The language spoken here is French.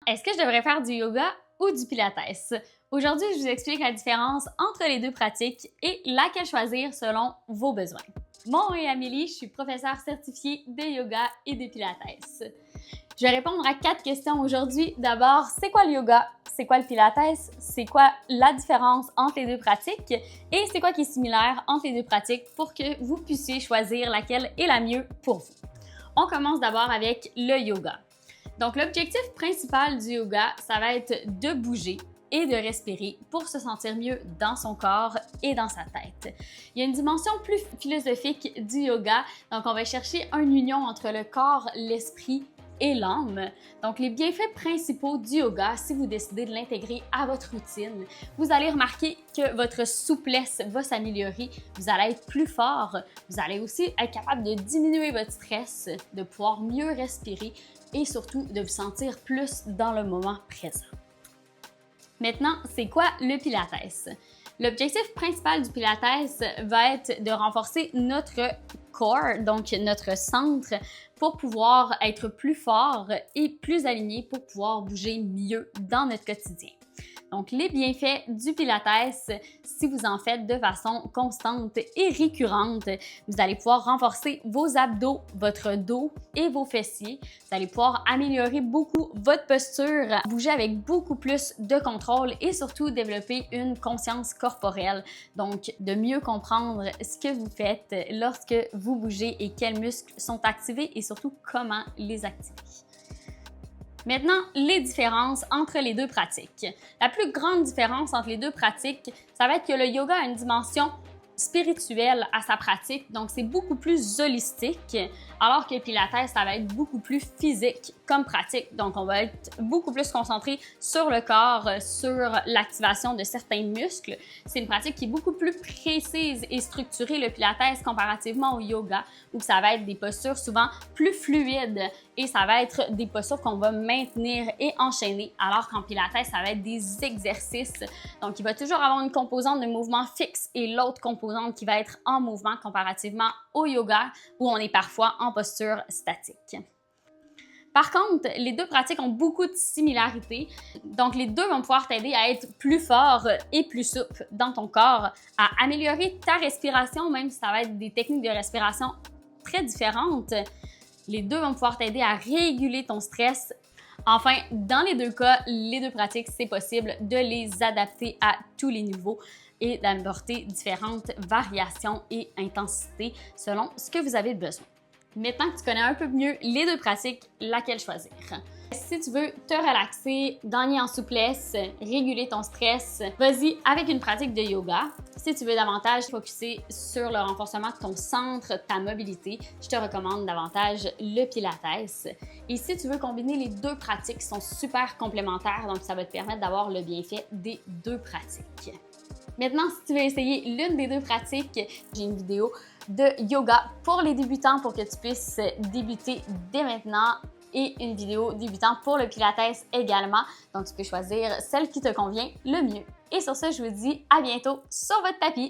est-ce que je devrais faire du yoga ou du pilates? Aujourd'hui, je vous explique la différence entre les deux pratiques et laquelle choisir selon vos besoins. Mon nom est Amélie, je suis professeure certifiée de yoga et de pilates. Je vais répondre à 4 questions aujourd'hui. D'abord, c'est quoi le yoga? C'est quoi le pilates? C'est quoi la différence entre les deux pratiques? Et c'est quoi qui est similaire entre les deux pratiques pour que vous puissiez choisir laquelle est la mieux pour vous. On commence d'abord avec le yoga. Donc, l'objectif principal du yoga, ça va être de bouger et de respirer pour se sentir mieux dans son corps et dans sa tête. Il y a une dimension plus philosophique du yoga, donc on va chercher une union entre le corps, l'esprit et l'âme. Donc, les bienfaits principaux du yoga, si vous décidez de l'intégrer à votre routine, vous allez remarquer que votre souplesse va s'améliorer, vous allez être plus fort, vous allez aussi être capable de diminuer votre stress, de pouvoir mieux respirer et surtout de vous sentir plus dans le moment présent. Maintenant, c'est quoi le pilates? L'objectif principal du pilates va être de renforcer notre core, donc notre centre, pour pouvoir être plus fort et plus aligné pour pouvoir bouger mieux dans notre quotidien. Donc, les bienfaits du pilates, si vous en faites de façon constante et récurrente, vous allez pouvoir renforcer vos abdos, votre dos et vos fessiers. Vous allez pouvoir améliorer beaucoup votre posture, bouger avec beaucoup plus de contrôle et surtout développer une conscience corporelle. Donc, de mieux comprendre ce que vous faites lorsque vous bougez et quels muscles sont activés et surtout comment les activer. Maintenant, les différences entre les deux pratiques. La plus grande différence entre les deux pratiques, ça va être que le yoga a une dimension spirituelle à sa pratique, donc c'est beaucoup plus holistique, alors que le pilates, ça va être beaucoup plus physique comme pratique. Donc, on va être beaucoup plus concentré sur le corps, sur l'activation de certains muscles. C'est une pratique qui est beaucoup plus précise et structurée, le pilates, comparativement au yoga, où ça va être des postures souvent plus fluides et ça va être des postures qu'on va maintenir et enchaîner, alors qu'en pilates, ça va être des exercices. Donc, il va toujours avoir une composante de mouvement fixe et l'autre composante qui va être en mouvement comparativement au yoga, où on est parfois en posture statique. Par contre, les deux pratiques ont beaucoup de similarités, donc les deux vont pouvoir t'aider à être plus fort et plus souple dans ton corps, à améliorer ta respiration, même si ça va être des techniques de respiration très différentes. Les deux vont pouvoir t'aider à réguler ton stress. Enfin, dans les deux cas, les deux pratiques, c'est possible de les adapter à tous les niveaux et d'apporter différentes variations et intensités selon ce que vous avez besoin. Maintenant que tu connais un peu mieux les deux pratiques, laquelle choisir? Si tu veux te relaxer, gagner en souplesse, réguler ton stress, vas-y avec une pratique de yoga. Si tu veux davantage focusser sur le renforcement de ton centre, ta mobilité, je te recommande davantage le pilates. Et si tu veux combiner les deux pratiques, qui sont super complémentaires, donc ça va te permettre d'avoir le bienfait des deux pratiques. Maintenant, si tu veux essayer l'une des deux pratiques, j'ai une vidéo de yoga pour les débutants pour que tu puisses débuter dès maintenant et une vidéo débutant pour le pilates également. Donc, tu peux choisir celle qui te convient le mieux. Et sur ce, je vous dis à bientôt sur votre tapis.